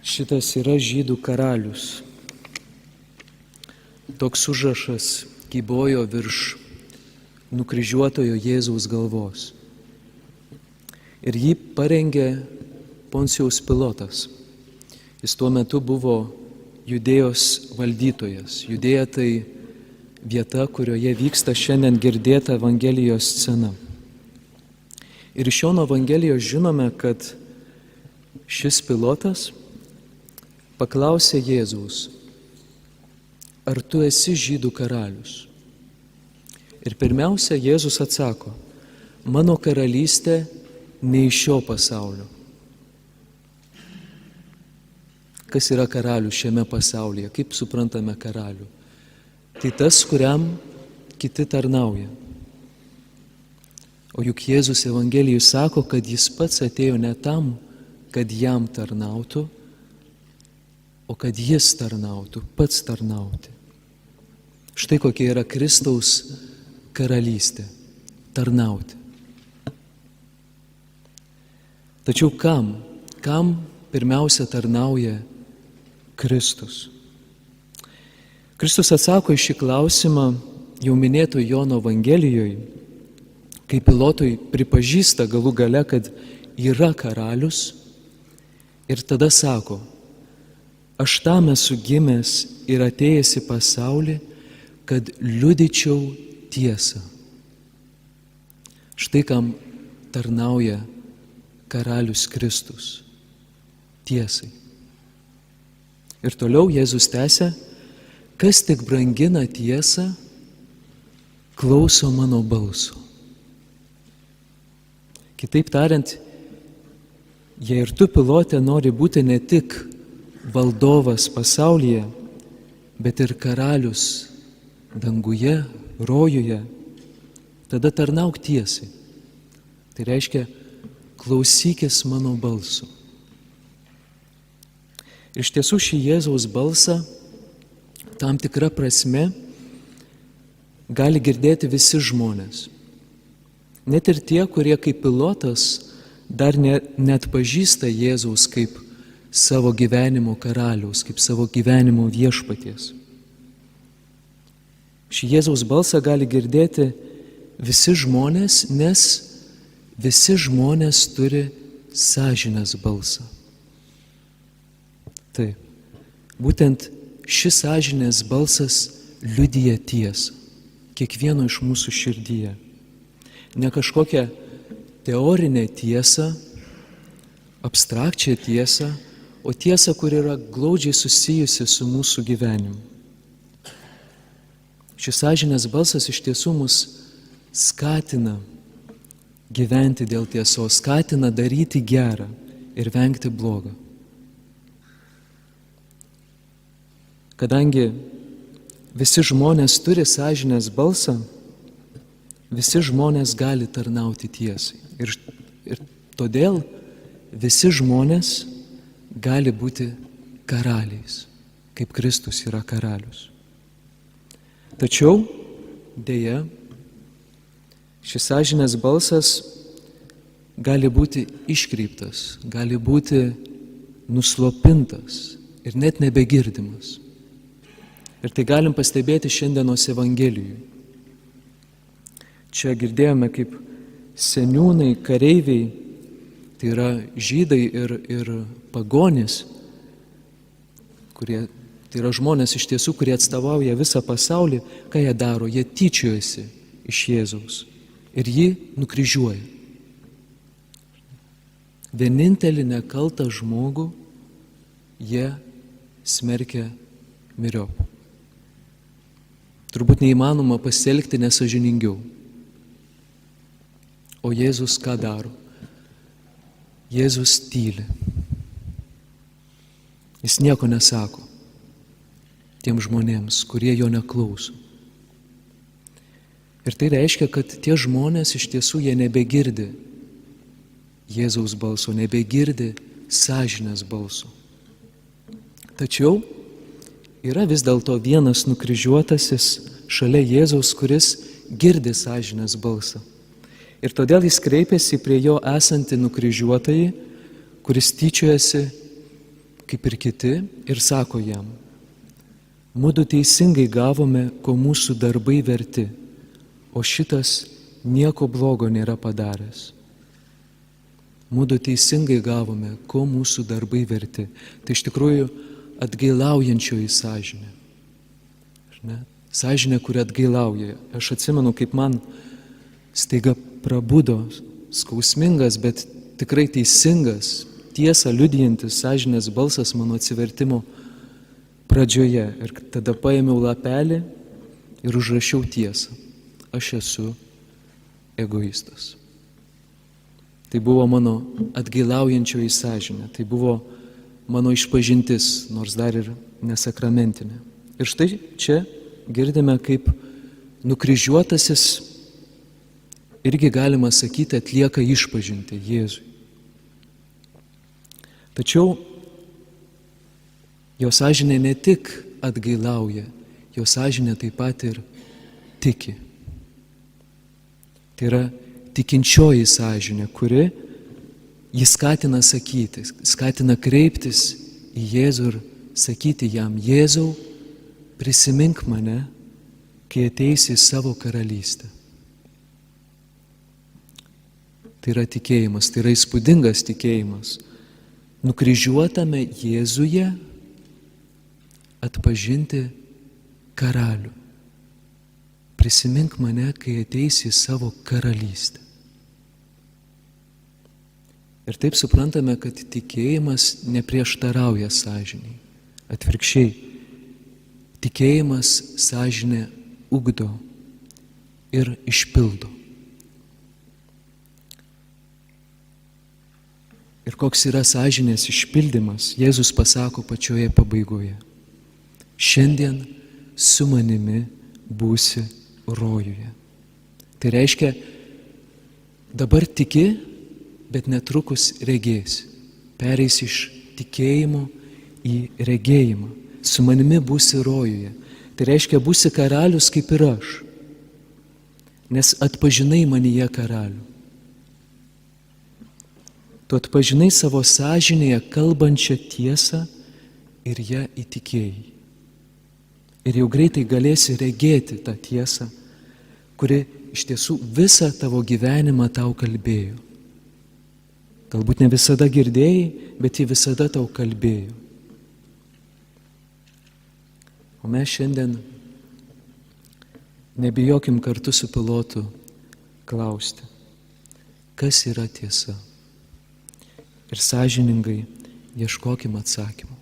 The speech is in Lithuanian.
Šitas yra žydų karalius. Toks užrašas kybojo virš nukryžiuotojo Jėzaus galvos. Ir jį parengė Poncijaus Pilotas. Jis tuo metu buvo Judėjos valdytojas. Judėja tai vieta, kurioje vyksta šiandien girdėta Evangelijos scena. Ir iš Jono Evangelijos žinome, kad šis Pilotas paklausė Jėzaus, ar tu esi žydų karalius? Ir pirmiausia, Jėzus atsako, mano karalystė ne iš šio pasaulio. Kas yra karalius šiame pasaulyje? Kaip suprantame karalių? Tai tas, kuriam kiti tarnauja. O juk Jėzus Evangelijui sako, kad jis pats atėjo ne tam, kad jam tarnautų, o kad jis tarnautų, pats tarnauti. Štai kokia yra Kristaus karalystė – tarnauti. Tačiau kam? Kam pirmiausia tarnauja Kristus? Kristus atsako į šį klausimą jau minėto Jono Evangelijoje, kai Pilotui pripažįsta galų gale, kad yra karalius ir tada sako, aš tam esu gimęs ir atėjęs į pasaulį, kad liudyčiau tiesą. Štai kam tarnauja karalius Kristus – tiesai. Ir toliau Jėzus tęsia, kas tik brangina tiesą, klauso mano balso. Kitaip tariant, jei ir tu, Pilote, nori būti ne tik valdovas pasaulyje, bet ir karalius danguje, rojuje, tada tarnauk tiesai. Tai reiškia, klausykis mano balso. Iš tiesų šį Jėzaus balsą tam tikra prasme gali girdėti visi žmonės. Net ir tie, kurie kaip Pilotas dar net pažįsta Jėzaus kaip savo gyvenimo karaliaus, kaip savo gyvenimo viešpaties. Šį Jėzaus balsą gali girdėti visi žmonės, nes visi žmonės turi sąžinės balsą. Taip, būtent šis sąžinės balsas liudija tiesą, kiekvieno iš mūsų širdyje. Ne kažkokią teorinę tiesą, abstrakčią tiesą, o tiesą, kur yra glaudžiai susijusi su mūsų gyvenimu. Šis sąžinės balsas iš tiesų mus skatina gyventi dėl tiesos, skatina daryti gerą ir vengti blogą. Kadangi visi žmonės turi sąžinės balsą, visi žmonės gali tarnauti tiesai. Ir todėl visi žmonės gali būti karaliais, kaip Kristus yra karalius. Tačiau, deja, šis sąžinės balsas gali būti iškreiptas, gali būti nuslopintas ir net nebegirdimas. Ir tai galim pastebėti šiandienos Evangelijoje. Čia girdėjome, kaip seniūnai, kareiviai, tai yra žydai ir pagonys, tai yra žmonės iš tiesų, kurie atstovauja visą pasaulį, ką jie daro, jie tyčiojasi iš Jėzaus ir jį nukryžiuoja. Vienintelį nekaltą žmogų jie smerkia myriop. Turbūt neįmanoma pasielgti nesąžiningiau. O Jėzus ką daro? Jėzus tyli. Jis nieko nesako tiems žmonėms, kurie jo neklauso. Ir tai reiškia, kad tie žmonės iš tiesų jie nebegirdi Jėzaus balso, nebegirdi sąžinės balso. Tačiau yra vis dėlto vienas nukryžiuotasis šalia Jėzaus, kuris girdi sąžinės balsą. Ir todėl jis kreipėsi prie jo esantį nukryžiuotąjį, kuris tyčiojasi kaip ir kiti, ir sako jam: mudu teisingai gavome, ko mūsų darbai verti, o šitas nieko blogo nėra padaręs. Mudu teisingai gavome, ko mūsų darbai verti. Tai iš tikrųjų atgailaujančioji sąžinė. Sąžinė, kuri atgailauja. Aš atsimenu, kaip man staiga prabudo skausmingas, bet tikrai teisingas, tiesą liudijantis sąžinės balsas mano atsivertimo pradžioje. Ir tada paėmiau lapelį ir užrašiau tiesą: aš esu egoistas. Tai buvo mano atgailaujančioji sąžinė, tai buvo mano išpažintis, nors dar ir nesakramentinė. Ir štai čia girdime, kaip nukryžiuotasis, irgi galima sakyti, atlieka išpažintį Jėzui. Tačiau jo sąžinė ne tik atgailauja, jo sąžinė taip pat ir tiki. Tai yra tikinčioji sąžinė, kuri jį skatina sakyti, skatina kreiptis į Jėzų ir sakyti jam: Jėzau, prisimink mane, kai ateisi į savo karalystę. Tai yra tikėjimas, tai yra įspūdingas tikėjimas. Nukryžiuotame Jėzuje atpažinti karalių. Prisimink mane, kai ateisi į savo karalystę. Ir taip suprantame, kad tikėjimas neprieštarauja sąžinei. Atvirkščiai, tikėjimas sąžinę ugdo ir išpildo. Ir koks yra sąžinės išpildymas, Jėzus pasako pačioje pabaigoje: šiandien su manimi būsi rojuje. Tai reiškia, dabar tiki, bet netrukus regėsi. Pereisi iš tikėjimo į regėjimą. Su manimi būsi rojuje. Tai reiškia, būsi karalius kaip ir aš, nes atpažinai manyje karalių. Tu atpažinai savo sąžinėje kalbančią tiesą ir ją įtikėjai. Ir jau greitai galėsi regėti tą tiesą, kuri iš tiesų visą tavo gyvenimą tau kalbėjo. Galbūt ne visada girdėjai, bet ji visada tau kalbėjo. O mes šiandien nebijokim kartu su pilotu klausti, kas yra tiesa. Ir sąžiningai ieškokim atsakymų.